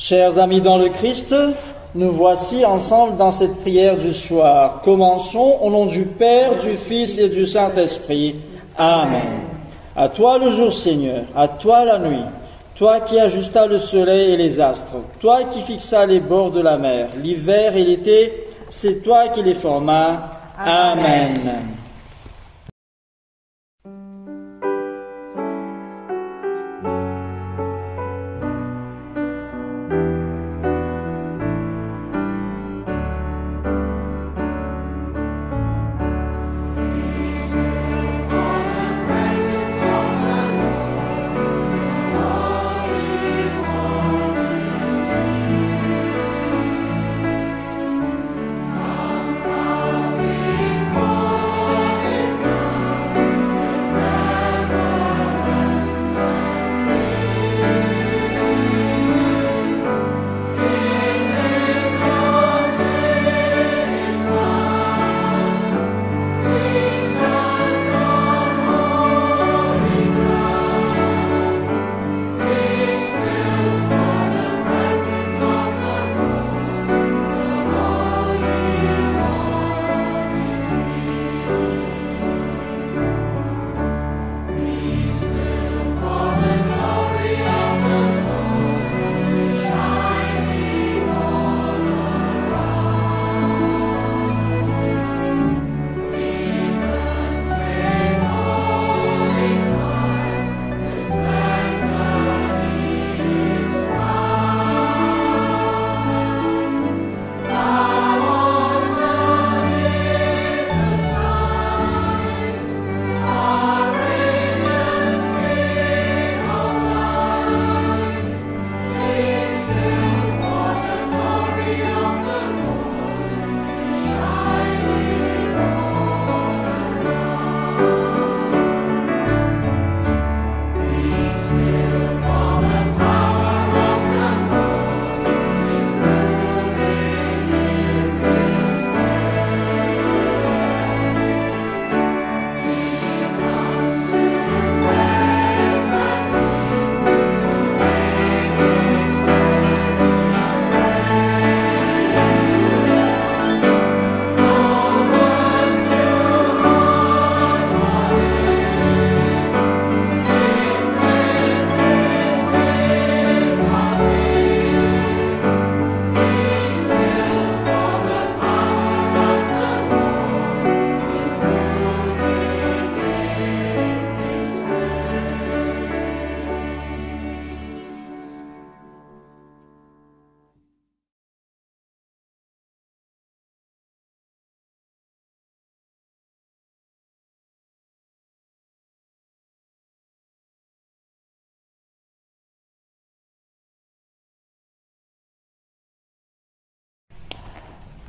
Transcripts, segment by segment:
Chers amis dans le Christ, nous voici ensemble dans cette prière du soir. Commençons au nom du Père, du Fils et du Saint-Esprit. Amen. À toi le jour, Seigneur, à toi la nuit, toi qui ajustas le soleil et les astres, toi qui fixas les bords de la mer, l'hiver et l'été, c'est toi qui les formas. Amen.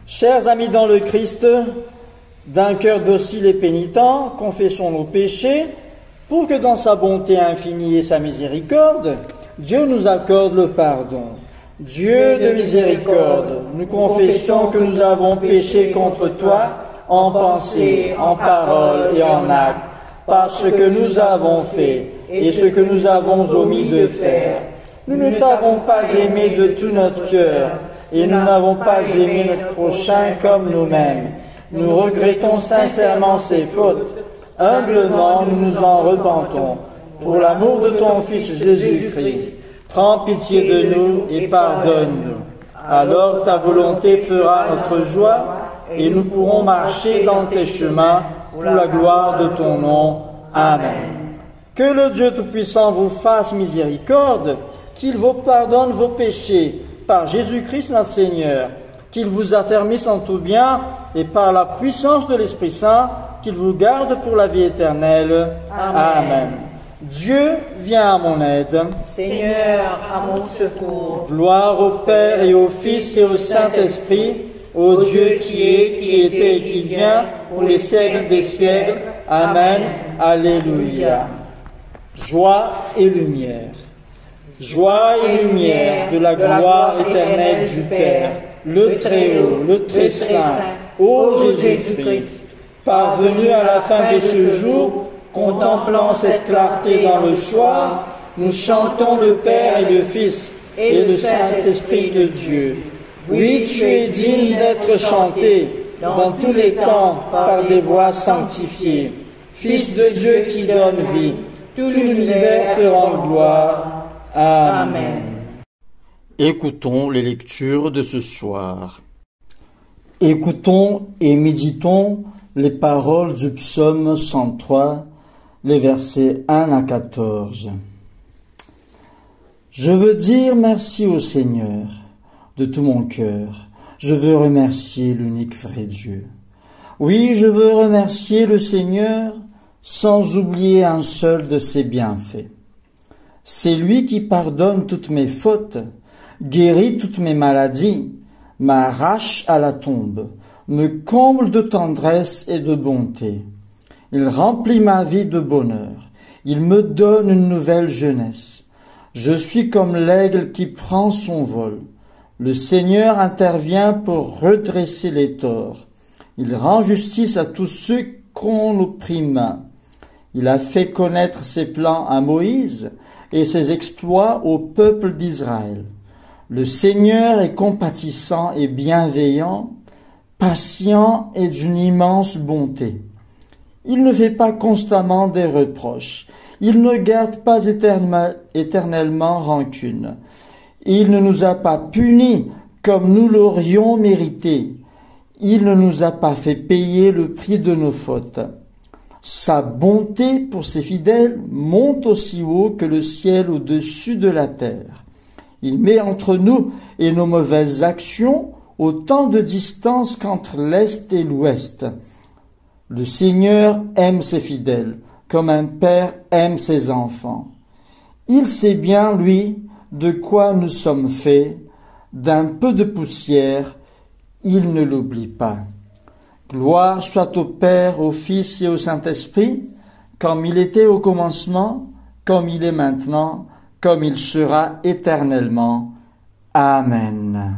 Chers amis dans le Christ, d'un cœur docile et pénitent, confessons nos péchés, pour que dans sa bonté infinie et sa miséricorde, Dieu nous accorde le pardon. Dieu de miséricorde, nous confessons que nous avons péché contre toi, en pensée, en parole et en acte, par ce que nous avons fait et ce que nous avons omis de faire. Nous ne t'avons pas aimé de tout notre cœur, et nous n'avons pas aimé notre prochain comme nous-mêmes. Nous regrettons sincèrement ces fautes. Humblement, nous nous en repentons. Pour l'amour de ton Fils Jésus-Christ, prends pitié de nous et pardonne-nous. Alors ta volonté fera notre joie, et nous pourrons marcher dans tes chemins pour la gloire de ton nom. Amen. Que le Dieu Tout-Puissant vous fasse miséricorde, qu'il vous pardonne vos péchés, par Jésus-Christ notre Seigneur, qu'il vous affermisse en tout bien et par la puissance de l'Esprit Saint, qu'il vous garde pour la vie éternelle. Amen. Dieu, viens à mon aide. Seigneur, à mon secours. Gloire au Père et au Fils et au Saint-Esprit, au Dieu qui est, qui était et qui vient, pour les siècles des siècles. Amen. Alléluia. Joie et lumière. Joie et lumière de la gloire éternelle du Père, le Très-Haut, le Très-Saint, ô Jésus-Christ, parvenu à la fin de ce jour, contemplant cette clarté dans le soir, nous chantons le Père et le Fils, et le Saint-Esprit de Dieu. Oui, tu es digne d'être chanté dans tous les temps par des voix sanctifiées. Fils de Dieu qui donne vie, tout l'univers te rend gloire. Amen. Écoutons les lectures de ce soir. Écoutons et méditons les paroles du psaume 103, les versets 1 à 14. Je veux dire merci au Seigneur de tout mon cœur. Je veux remercier l'unique vrai Dieu. Oui, je veux remercier le Seigneur sans oublier un seul de ses bienfaits. C'est lui qui pardonne toutes mes fautes, guérit toutes mes maladies, m'arrache à la tombe, me comble de tendresse et de bonté. Il remplit ma vie de bonheur, il me donne une nouvelle jeunesse. Je suis comme l'aigle qui prend son vol. Le Seigneur intervient pour redresser les torts. Il rend justice à tous ceux qu'on opprime. Il a fait connaître ses plans à Moïse et ses exploits au peuple d'Israël. Le Seigneur est compatissant et bienveillant, patient et d'une immense bonté. Il ne fait pas constamment des reproches. Il ne garde pas éternellement rancune. Il ne nous a pas punis comme nous l'aurions mérité. Il ne nous a pas fait payer le prix de nos fautes. Sa bonté pour ses fidèles monte aussi haut que le ciel au-dessus de la terre. Il met entre nous et nos mauvaises actions autant de distance qu'entre l'Est et l'Ouest. Le Seigneur aime ses fidèles, comme un père aime ses enfants. Il sait bien, lui, de quoi nous sommes faits, d'un peu de poussière, il ne l'oublie pas. Gloire soit au Père, au Fils et au Saint-Esprit, comme il était au commencement, comme il est maintenant, comme il sera éternellement. Amen.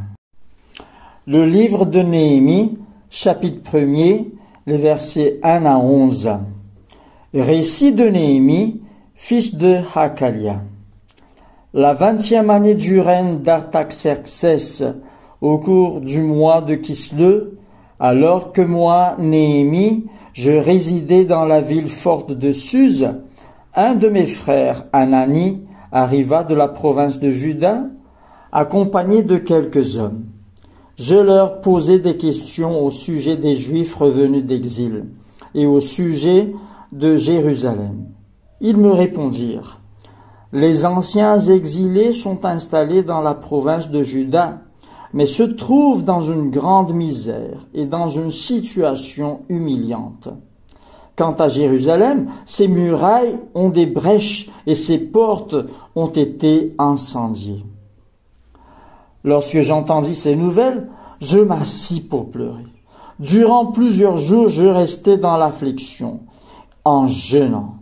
Le livre de Néhémie, chapitre 1er, les versets 1 à 11. Récit de Néhémie, fils de Hakalia. La 20e année du règne d'Artaxerxès, au cours du mois de Kisleu, alors que moi, Néhémie, je résidais dans la ville forte de Suse, un de mes frères, Anani, arriva de la province de Juda, accompagné de quelques hommes. Je leur posai des questions au sujet des Juifs revenus d'exil et au sujet de Jérusalem. Ils me répondirent: les anciens exilés sont installés dans la province de Juda, mais se trouvent dans une grande misère et dans une situation humiliante. Quant à Jérusalem, ses murailles ont des brèches et ses portes ont été incendiées. Lorsque j'entendis ces nouvelles, je m'assis pour pleurer. Durant plusieurs jours, je restai dans l'affliction, en jeûnant.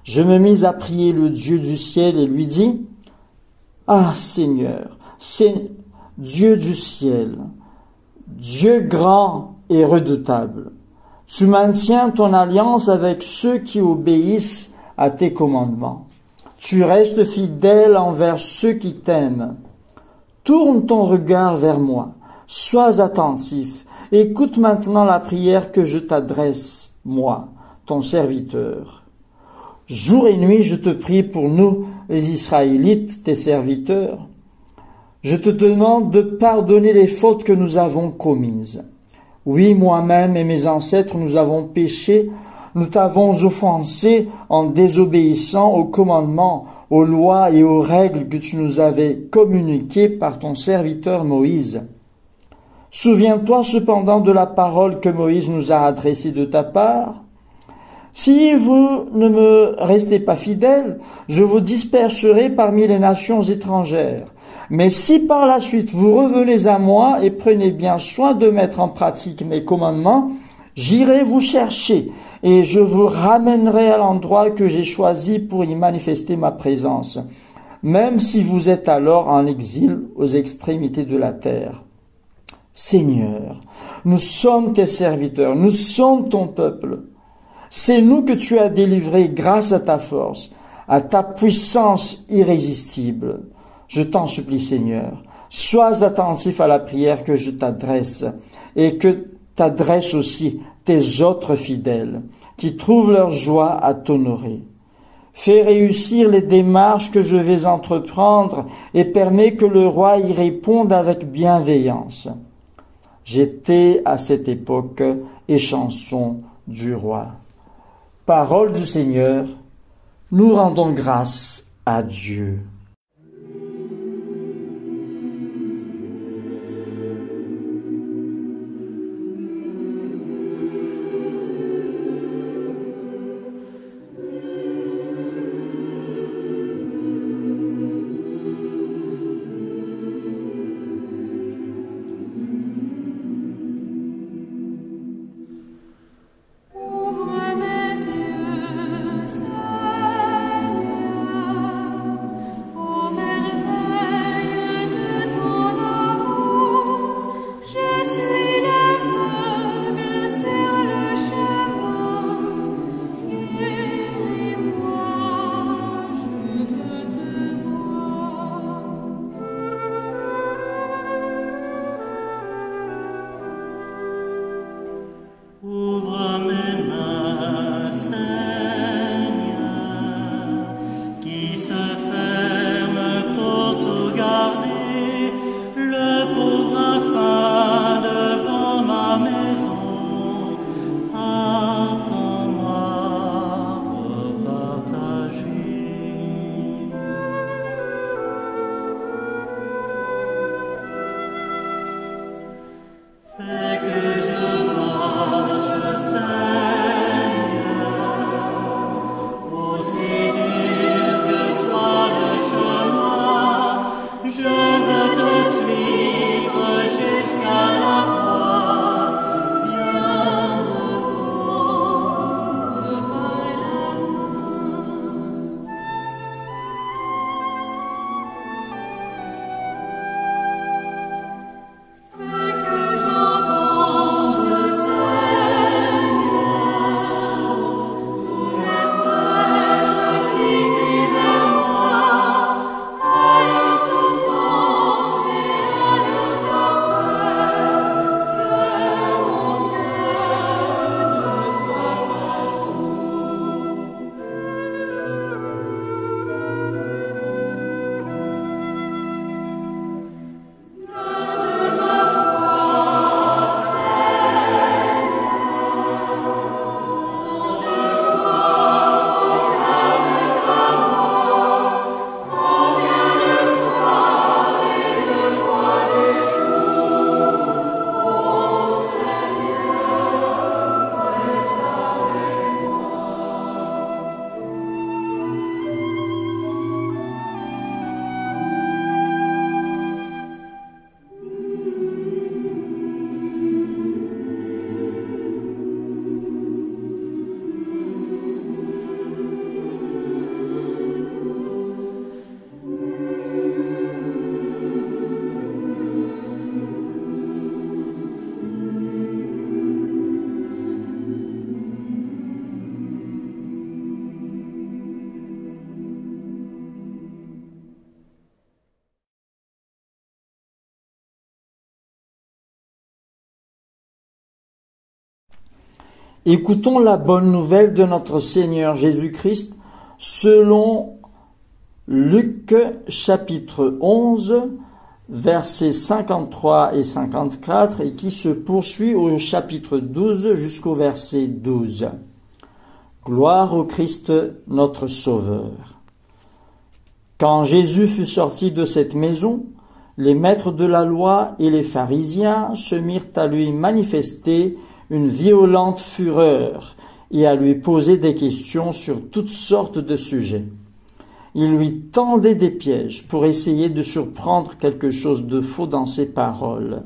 Je me mis à prier le Dieu du ciel et lui dis: ah Seigneur, Dieu du ciel, Dieu grand et redoutable, tu maintiens ton alliance avec ceux qui obéissent à tes commandements. Tu restes fidèle envers ceux qui t'aiment. Tourne ton regard vers moi, sois attentif, écoute maintenant la prière que je t'adresse, moi, ton serviteur. Jour et nuit, je te prie pour nous, les Israélites, tes serviteurs. Je te demande de pardonner les fautes que nous avons commises. Oui, moi-même et mes ancêtres, nous avons péché, nous t'avons offensé en désobéissant aux commandements, aux lois et aux règles que tu nous avais communiquées par ton serviteur Moïse. Souviens-toi cependant de la parole que Moïse nous a adressée de ta part. Si vous ne me restez pas fidèles, je vous disperserai parmi les nations étrangères. Mais si par la suite vous revenez à moi et prenez bien soin de mettre en pratique mes commandements, j'irai vous chercher et je vous ramènerai à l'endroit que j'ai choisi pour y manifester ma présence, même si vous êtes alors en exil aux extrémités de la terre. Seigneur, nous sommes tes serviteurs, nous sommes ton peuple. C'est nous que tu as délivrés grâce à ta force, à ta puissance irrésistible. Je t'en supplie, Seigneur, sois attentif à la prière que je t'adresse et que t'adressent aussi tes autres fidèles qui trouvent leur joie à t'honorer. Fais réussir les démarches que je vais entreprendre et permets que le roi y réponde avec bienveillance. J'étais à cette époque échanson du roi. Parole du Seigneur, nous rendons grâce à Dieu. Écoutons la bonne nouvelle de notre Seigneur Jésus-Christ selon Luc chapitre 11, versets 53 et 54 et qui se poursuit au chapitre 12 jusqu'au verset 12. Gloire au Christ notre Sauveur. Quand Jésus fut sorti de cette maison, les maîtres de la loi et les pharisiens se mirent à lui manifester une violente fureur et à lui poser des questions sur toutes sortes de sujets. Ils lui tendaient des pièges pour essayer de surprendre quelque chose de faux dans ses paroles.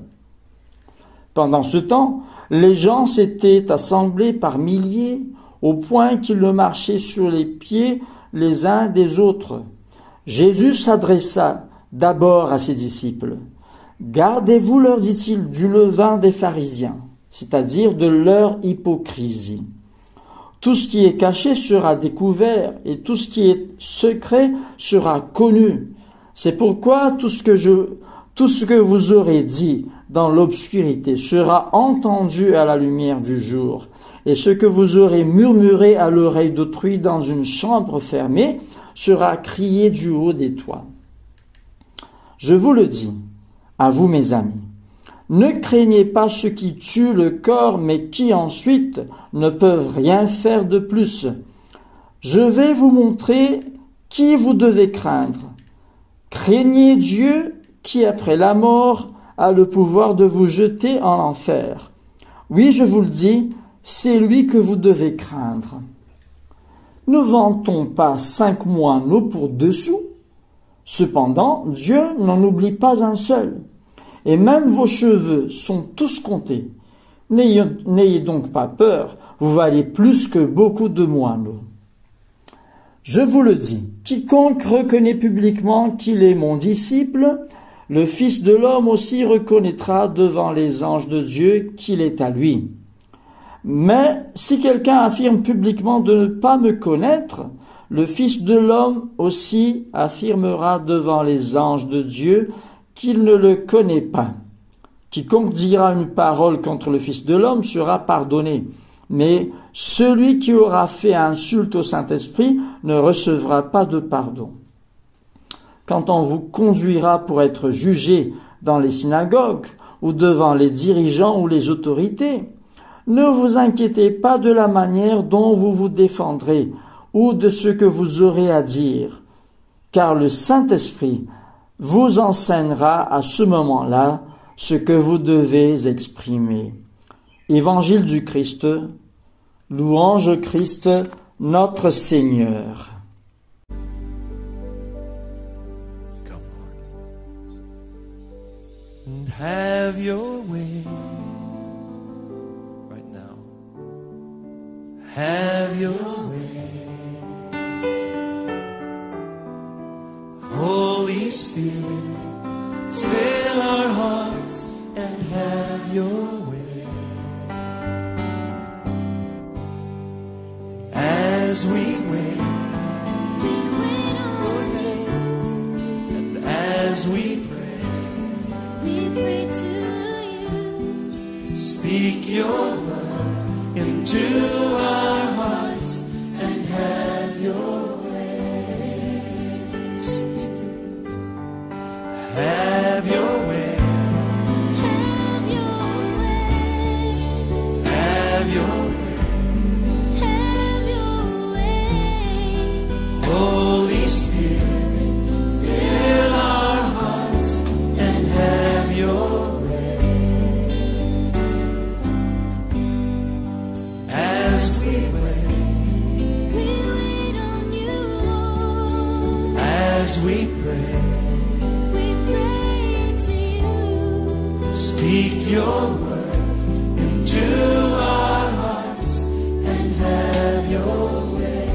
Pendant ce temps, les gens s'étaient assemblés par milliers au point qu'ils le marchaient sur les pieds les uns des autres. Jésus s'adressa d'abord à ses disciples. « Gardez-vous, leur dit-il, du levain des pharisiens, c'est-à-dire de leur hypocrisie. Tout ce qui est caché sera découvert et tout ce qui est secret sera connu. C'est pourquoi tout ce que vous aurez dit dans l'obscurité sera entendu à la lumière du jour, et ce que vous aurez murmuré à l'oreille d'autrui dans une chambre fermée sera crié du haut des toits. Je vous le dis, à vous mes amis, ne craignez pas ceux qui tuent le corps, mais qui ensuite ne peuvent rien faire de plus. Je vais vous montrer qui vous devez craindre. Craignez Dieu qui, après la mort, a le pouvoir de vous jeter en enfer. Oui, je vous le dis, c'est lui que vous devez craindre. Ne vantons pas 5 moineaux pour 2 sous. Cependant, Dieu n'en oublie pas un seul. Et même vos cheveux sont tous comptés. N'ayez donc pas peur, vous valez plus que beaucoup de moineaux. Je vous le dis, quiconque reconnaît publiquement qu'il est mon disciple, le Fils de l'homme aussi reconnaîtra devant les anges de Dieu qu'il est à lui. Mais si quelqu'un affirme publiquement de ne pas me connaître, le Fils de l'homme aussi affirmera devant les anges de Dieu qu'il ne le connaît pas. Quiconque dira une parole contre le Fils de l'homme sera pardonné, mais celui qui aura fait insulte au Saint-Esprit ne recevra pas de pardon. Quand on vous conduira pour être jugé dans les synagogues ou devant les dirigeants ou les autorités, ne vous inquiétez pas de la manière dont vous vous défendrez ou de ce que vous aurez à dire, car le Saint-Esprit vous enseignera à ce moment-là ce que vous devez exprimer. Évangile du Christ, louange au Christ, notre Seigneur. And have your way right now. Have your way. Holy Spirit, fill our hearts and have your way. As we wait on you, and as we pray to you. Speak your word into our hearts and have your way. Speak your word. Have your way. Have your way. Have your way. Have your way. Holy Spirit, fill our hearts and have your way. As we wait on you, Lord. As we pray to you. Speak your word into our hearts and have your way.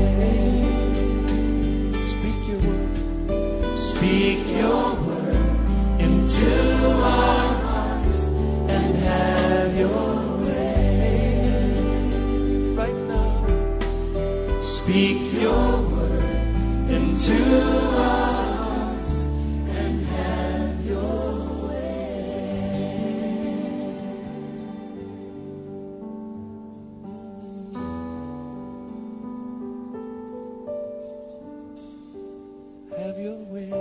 Speak your word. Speak your word into our hearts and have your way. Right now, speak your word into our hearts and have your way. Have your way.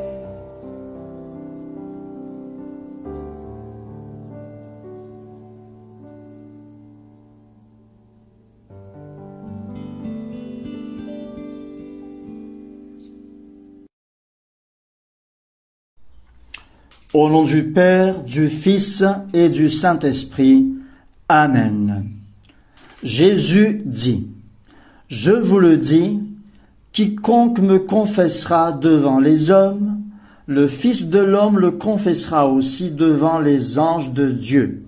Au nom du Père, du Fils et du Saint-Esprit. Amen. Jésus dit, « Je vous le dis, quiconque me confessera devant les hommes, le Fils de l'homme le confessera aussi devant les anges de Dieu.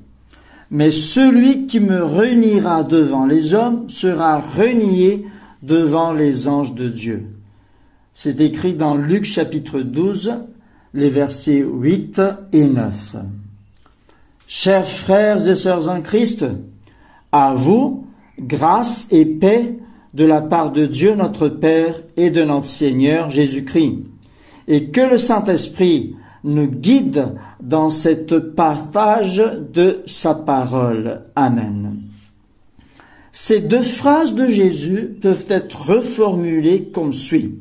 Mais celui qui me reniera devant les hommes sera renié devant les anges de Dieu. » C'est écrit dans Luc chapitre 12, les versets 8 et 9. Chers frères et sœurs en Christ, à vous, grâce et paix de la part de Dieu notre Père et de notre Seigneur Jésus-Christ. et que le Saint-Esprit nous guide dans cette partage de sa parole. Amen. Ces deux phrases de Jésus peuvent être reformulées comme suit.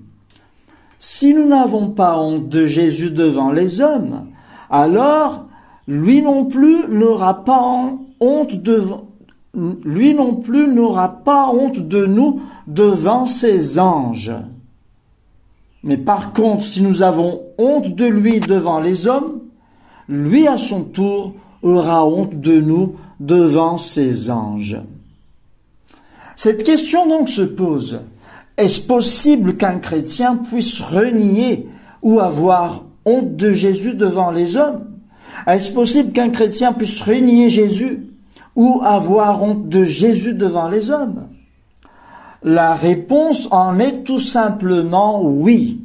Si nous n'avons pas honte de Jésus devant les hommes, alors lui non plus n'aura pas honte de nous devant ses anges. Mais par contre, si nous avons honte de lui devant les hommes, lui à son tour aura honte de nous devant ses anges. Cette question donc se pose. Est-ce possible qu'un chrétien puisse renier ou avoir honte de Jésus devant les hommes? Est-ce possible qu'un chrétien puisse renier Jésus ou avoir honte de Jésus devant les hommes? La réponse en est tout simplement oui.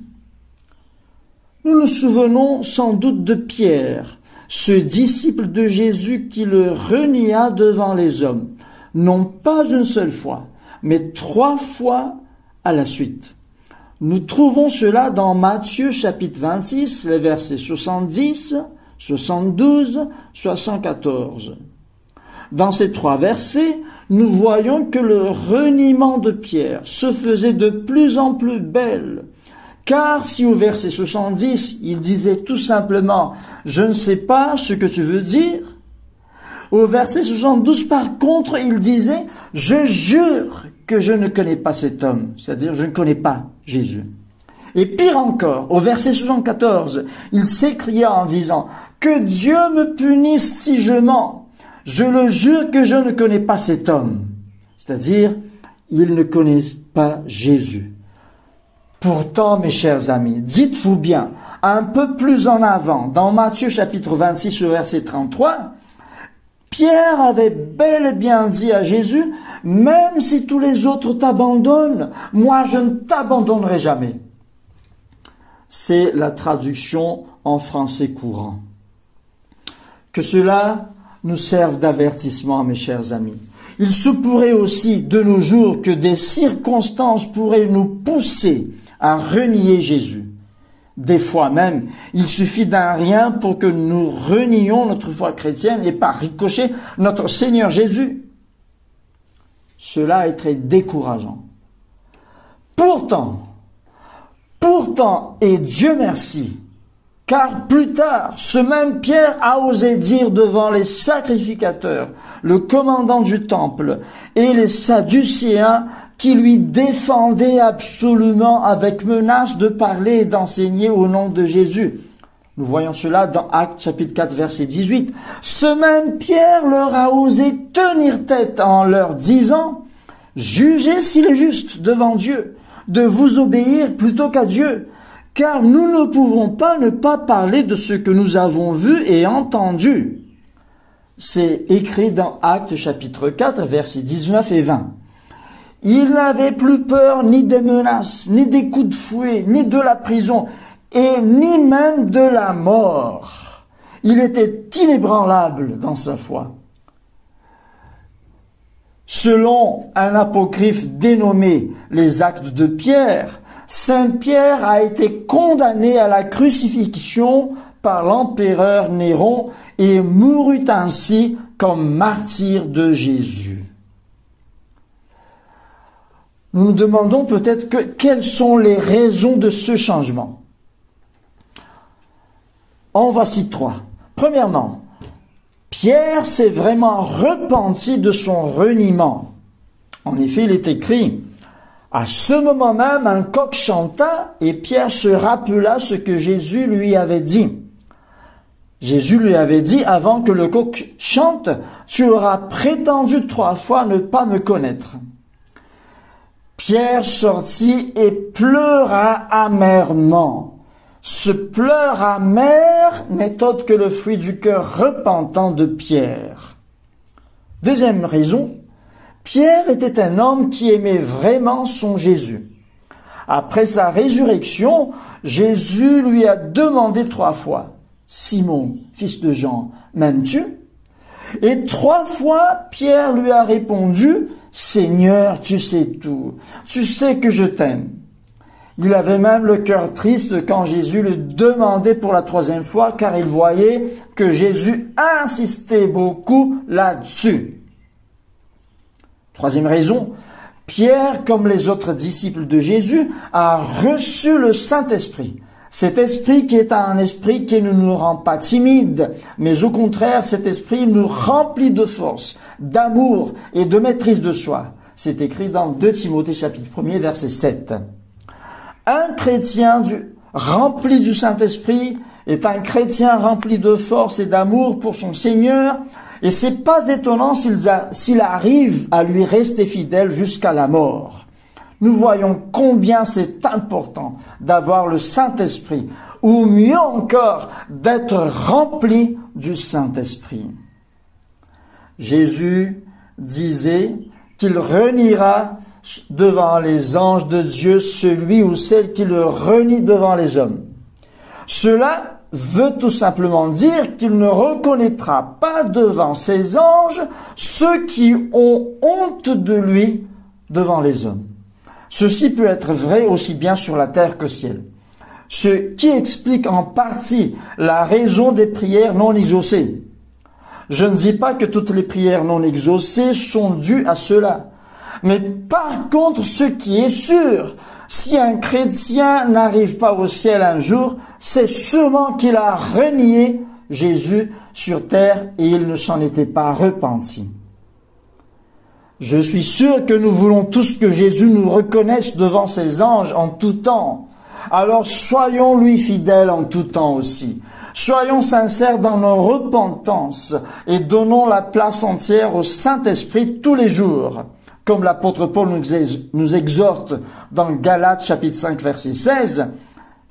Nous nous souvenons sans doute de Pierre, ce disciple de Jésus qui le renia devant les hommes, non pas une seule fois, mais 3 fois à la suite. Nous trouvons cela dans Matthieu chapitre 26, les versets 70, 72, 74. Dans ces 3 versets, nous voyons que le reniement de Pierre se faisait de plus en plus belle. Car si au verset 70, il disait tout simplement « Je ne sais pas ce que tu veux dire », au verset 72, par contre, il disait « Je jure que je ne connais pas cet homme », c'est-à-dire « Je ne connais pas Jésus ». Et pire encore, au verset 74, il s'écria en disant « Que Dieu me punisse si je mens, je le jure que je ne connais pas cet homme », c'est-à-dire il ne connaît pas Jésus. Pourtant, mes chers amis, dites-vous bien, un peu plus en avant, dans Matthieu chapitre 26, verset 33, Pierre avait bel et bien dit à Jésus, « Même si tous les autres t'abandonnent, moi je ne t'abandonnerai jamais. » C'est la traduction en français courant. Que cela nous serve d'avertissement, mes chers amis. Il se pourrait aussi, de nos jours, que des circonstances pourraient nous pousser à renier Jésus. Des fois même, il suffit d'un rien pour que nous renions notre foi chrétienne et par ricochet notre Seigneur Jésus. Cela est très décourageant. Pourtant, et Dieu merci, car plus tard, ce même Pierre a osé dire devant les sacrificateurs, le commandant du temple et les sadducéens qui lui défendaient absolument avec menace de parler et d'enseigner au nom de Jésus. Nous voyons cela dans Actes chapitre 4 verset 18. Ce même Pierre leur a osé tenir tête en leur disant « Jugez s'il est juste devant Dieu de vous obéir plutôt qu'à Dieu, car nous ne pouvons pas ne pas parler de ce que nous avons vu et entendu. » C'est écrit dans Actes chapitre 4 versets 19 et 20. Il n'avait plus peur ni des menaces, ni des coups de fouet, ni de la prison, et ni même de la mort. Il était inébranlable dans sa foi. Selon un apocryphe dénommé les Actes de Pierre, Saint Pierre a été condamné à la crucifixion par l'empereur Néron et mourut ainsi comme martyr de Jésus. Nous nous demandons peut-être quelles sont les raisons de ce changement. En voici 3. Premièrement, Pierre s'est vraiment repenti de son reniement. En effet, il est écrit, « À ce moment même, un coq chanta et Pierre se rappela ce que Jésus lui avait dit. » Jésus lui avait dit, « Avant que le coq chante, tu auras prétendu 3 fois ne pas me connaître. » Pierre sortit et pleura amèrement. Ce pleur amer n'est autre que le fruit du cœur repentant de Pierre. Deuxième raison, Pierre était un homme qui aimait vraiment son Jésus. Après sa résurrection, Jésus lui a demandé 3 fois, « Simon, fils de Jean, m'aimes-tu » Et 3 fois, Pierre lui a répondu, « Seigneur, tu sais tout, tu sais que je t'aime. » Il avait même le cœur triste quand Jésus le demandait pour la 3e fois, car il voyait que Jésus insistait beaucoup là-dessus. 3e raison, Pierre, comme les autres disciples de Jésus, a reçu le Saint-Esprit. Cet esprit qui est un esprit qui ne nous rend pas timides, mais au contraire, cet esprit nous remplit de force, d'amour et de maîtrise de soi. C'est écrit dans 2 Timothée chapitre 1er, verset 7. Un chrétien rempli du Saint-Esprit est un chrétien rempli de force et d'amour pour son Seigneur, et c'est pas étonnant s'il arrive à lui rester fidèle jusqu'à la mort. Nous voyons combien c'est important d'avoir le Saint-Esprit, ou mieux encore, d'être rempli du Saint-Esprit. Jésus disait qu'il reniera devant les anges de Dieu celui ou celle qui le renie devant les hommes. Cela veut tout simplement dire qu'il ne reconnaîtra pas devant ses anges ceux qui ont honte de lui devant les hommes. Ceci peut être vrai aussi bien sur la terre qu'au ciel. Ce qui explique en partie la raison des prières non exaucées. Je ne dis pas que toutes les prières non exaucées sont dues à cela. Mais par contre, ce qui est sûr, si un chrétien n'arrive pas au ciel un jour, c'est sûrement qu'il a renié Jésus sur terre et il ne s'en était pas repenti. Je suis sûr que nous voulons tous que Jésus nous reconnaisse devant ses anges en tout temps. Alors soyons lui fidèles en tout temps aussi. Soyons sincères dans nos repentances et donnons la place entière au Saint-Esprit tous les jours. Comme l'apôtre Paul nous exhorte dans Galates chapitre 5 verset 16,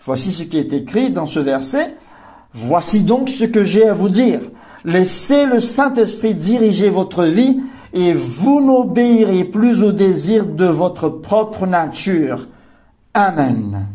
voici ce qui est écrit dans ce verset. Voici donc ce que j'ai à vous dire. Laissez le Saint-Esprit diriger votre vie et vous n'obéirez plus aux désirs de votre propre nature. Amen.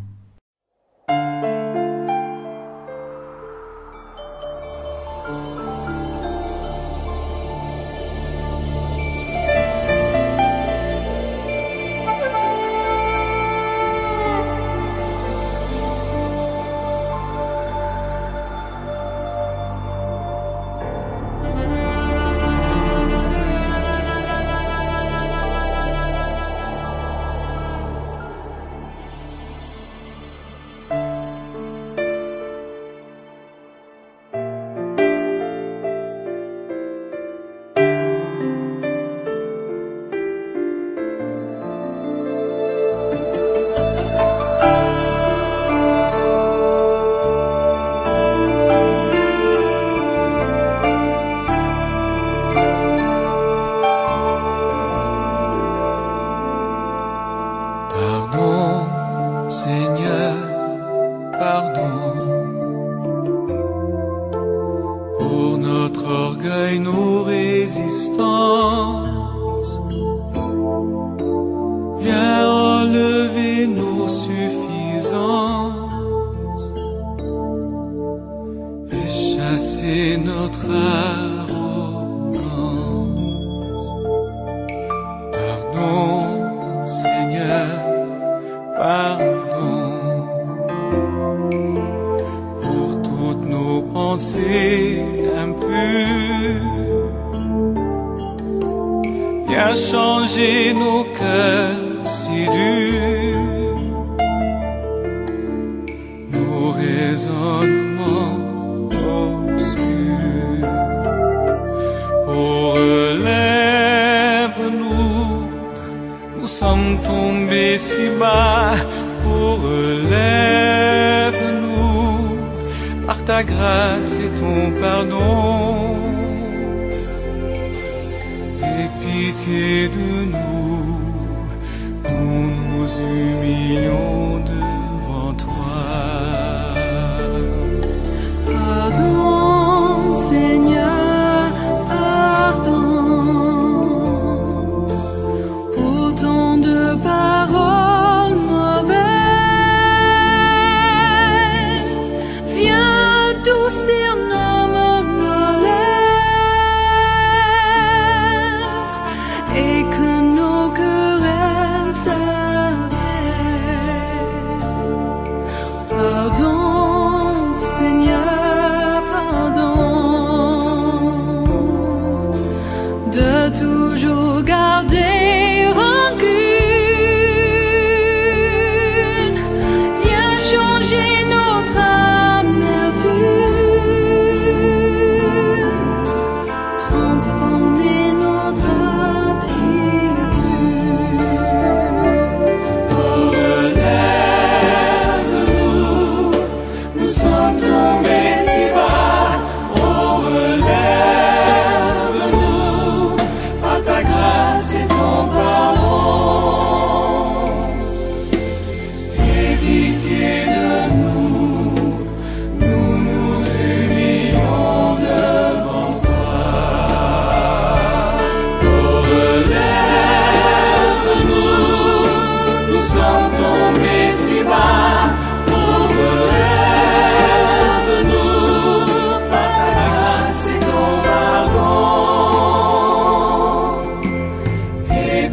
Et que nos querelles s'arrêtent.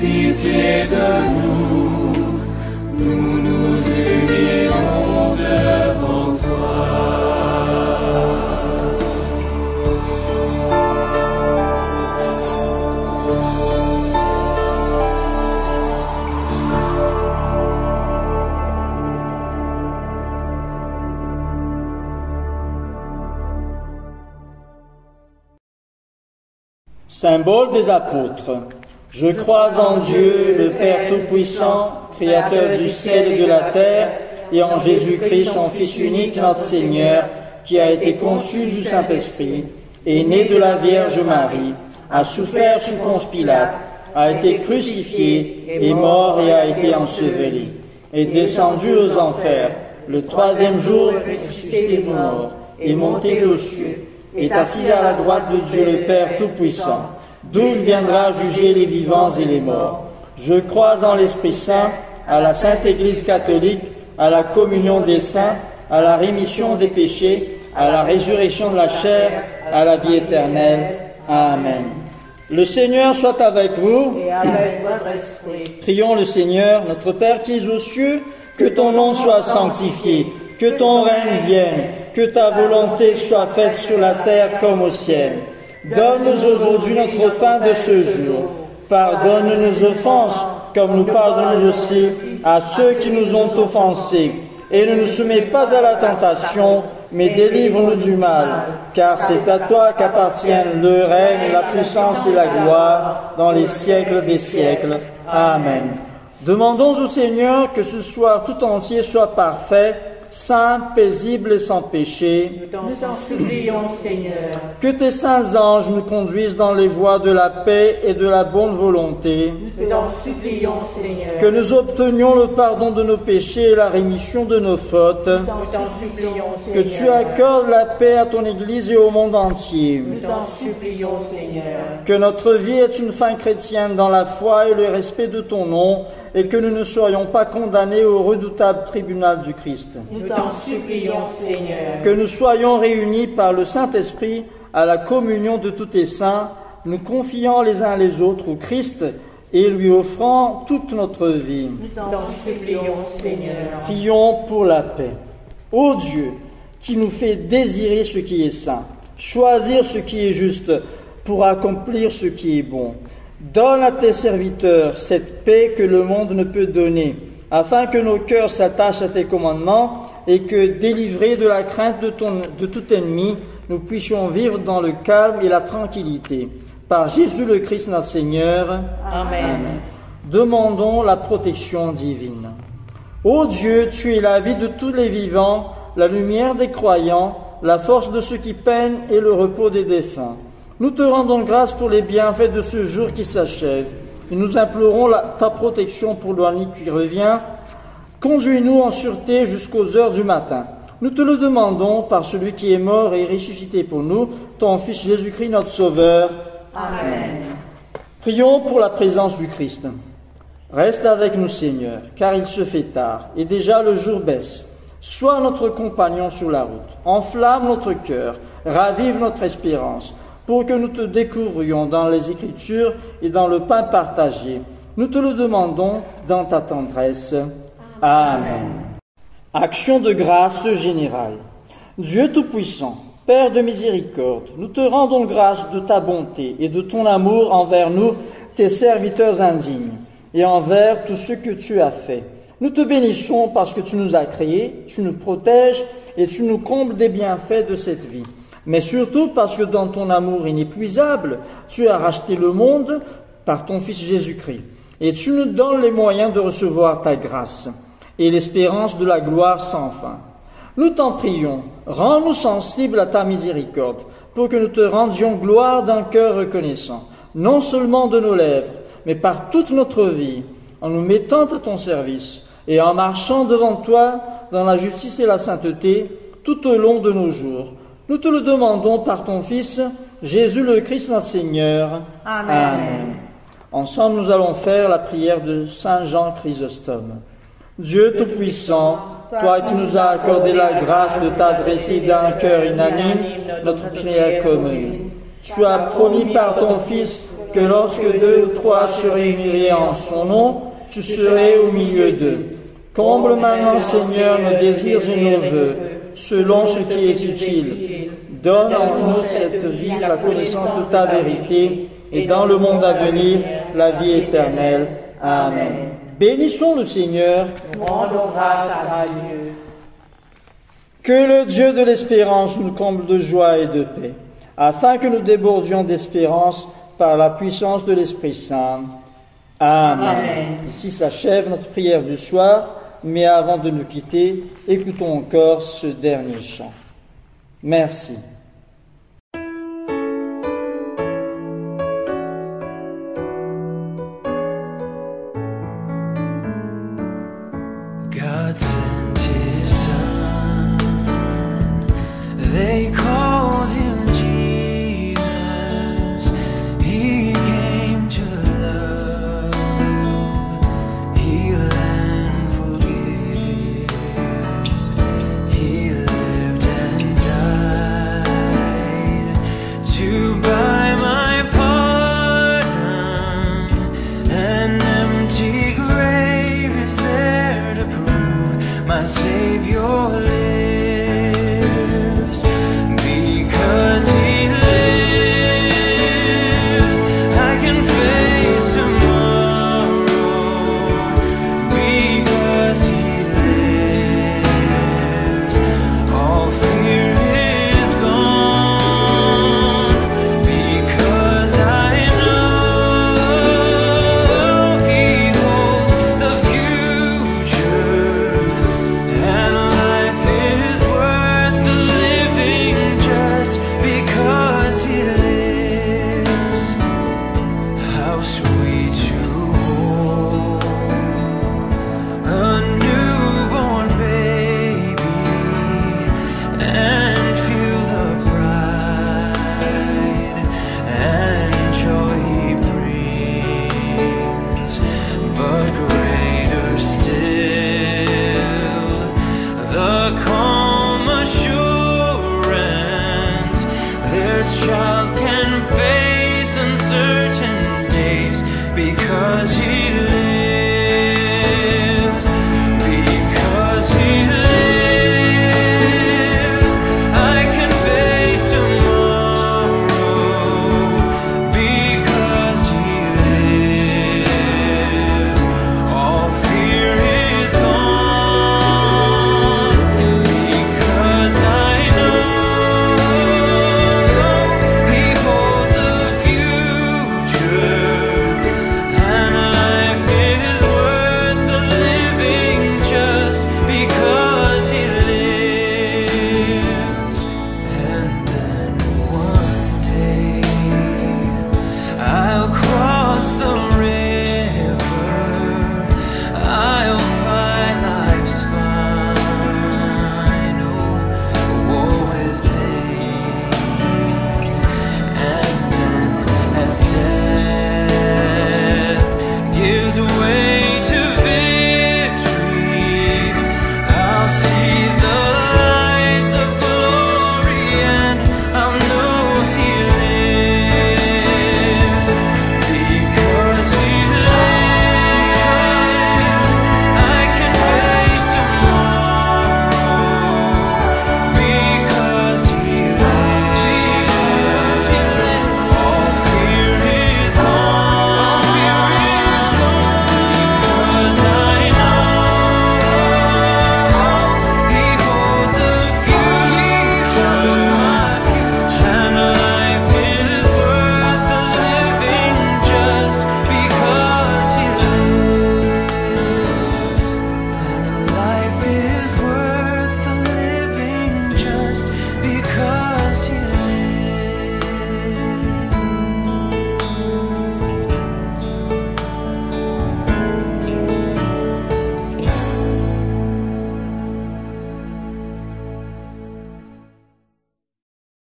pitié de nous, nous nous humilions devant toi. Symbole des apôtres. Je crois en Dieu, le Père Tout-Puissant, Créateur du ciel et de la terre, et en Jésus-Christ, son Fils unique, notre Seigneur, qui a été conçu du Saint-Esprit, est né de la Vierge Marie, a souffert sous Ponce Pilate, a été crucifié, est mort et a été enseveli, est descendu aux enfers, le troisième jour ressuscité des morts, est monté aux cieux, est assis à la droite de Dieu le Père Tout-Puissant, d'où il viendra juger les vivants et les morts. Je crois en l'Esprit Saint, à la Sainte Église catholique, à la communion des saints, à la rémission des péchés, à la résurrection de la chair, à la vie éternelle. Amen. Le Seigneur soit avec vous. Et avec votre esprit. Prions le Seigneur, notre Père qui es aux cieux, que ton nom soit sanctifié, que ton règne vienne, que ta volonté soit faite sur la terre comme au ciel. Donne-nous aujourd'hui notre pain de ce jour. Pardonne nos offenses, comme nous pardonnons aussi à ceux qui nous ont offensés. Et ne nous soumets pas à la tentation, mais délivre-nous du mal. Car c'est à toi qu'appartiennent le règne, la puissance et la gloire, dans les siècles des siècles. Amen. Demandons au Seigneur que ce soir tout entier soit parfait, saint, paisible et sans péché. Nous t'en supplions, Seigneur. Que tes saints anges nous conduisent dans les voies de la paix et de la bonne volonté. Nous t'en supplions, Seigneur. Que nous obtenions le pardon de nos péchés et la rémission de nos fautes. Nous t'en supplions, Que Seigneur. tu accordes la paix à ton Église et au monde entier. Nous t'en supplions, Seigneur. Que notre vie ait une fin chrétienne dans la foi et le respect de ton nom, et que nous ne soyons pas condamnés au redoutable tribunal du Christ. Nous t'en supplions, Seigneur. Que nous soyons réunis par le Saint-Esprit à la communion de tous tes saints, nous confiant les uns les autres au Christ et lui offrant toute notre vie. Nous t'en supplions, Seigneur. Prions pour la paix. Ô Dieu, qui nous fait désirer ce qui est saint, choisir ce qui est juste pour accomplir ce qui est bon, donne à tes serviteurs cette paix que le monde ne peut donner, afin que nos cœurs s'attachent à tes commandements et que, délivrés de la crainte de tout ennemi, nous puissions vivre dans le calme et la tranquillité. Par Jésus le Christ notre Seigneur. Amen. Demandons la protection divine. Ô Dieu, tu es la vie de tous les vivants, la lumière des croyants, la force de ceux qui peinent et le repos des défunts. Nous te rendons grâce pour les bienfaits de ce jour qui s'achève. Et nous implorons ta protection pour l'année qui revient. Conduis-nous en sûreté jusqu'aux heures du matin. Nous te le demandons par celui qui est mort et ressuscité pour nous, ton Fils Jésus-Christ, notre Sauveur. Amen. Prions pour la présence du Christ. Reste avec nous, Seigneur, car il se fait tard, et déjà le jour baisse. Sois notre compagnon sur la route. Enflamme notre cœur, ravive notre espérance, pour que nous te découvrions dans les Écritures et dans le pain partagé. Nous te le demandons dans ta tendresse. Amen. Action de grâce générale. Dieu Tout-Puissant, Père de miséricorde, nous te rendons grâce de ta bonté et de ton amour envers nous, tes serviteurs indignes, et envers tout ce que tu as fait. Nous te bénissons parce que tu nous as créés, tu nous protèges et tu nous combles des bienfaits de cette vie. Mais surtout parce que dans ton amour inépuisable, tu as racheté le monde par ton Fils Jésus-Christ. Et tu nous donnes les moyens de recevoir ta grâce et l'espérance de la gloire sans fin. Nous t'en prions, rends-nous sensibles à ta miséricorde, pour que nous te rendions gloire d'un cœur reconnaissant, non seulement de nos lèvres, mais par toute notre vie, en nous mettant à ton service et en marchant devant toi dans la justice et la sainteté tout au long de nos jours. Nous te le demandons par ton Fils, Jésus le Christ notre Seigneur. Amen. Amen. Ensemble, nous allons faire la prière de Saint Jean Chrysostome. Dieu Tout-Puissant, toi qui nous as accordé la grâce de t'adresser d'un cœur unanime notre prière commune, tu as promis par ton Fils que lorsque 2 ou 3 se réuniraient en son nom, tu serais au milieu d'eux. Comble maintenant, Seigneur, nos désirs et nos vœux, selon ce qui est utile. Donne en nous cette vie, la connaissance de ta vérité, et dans le monde à venir, la vie éternelle. Amen. Bénissons le Seigneur. Nous rendons grâce à Dieu. Que le Dieu de l'espérance nous comble de joie et de paix, afin que nous débordions d'espérance par la puissance de l'Esprit Saint. Amen. Amen. Ici s'achève notre prière du soir, mais avant de nous quitter, écoutons encore ce dernier chant. Merci.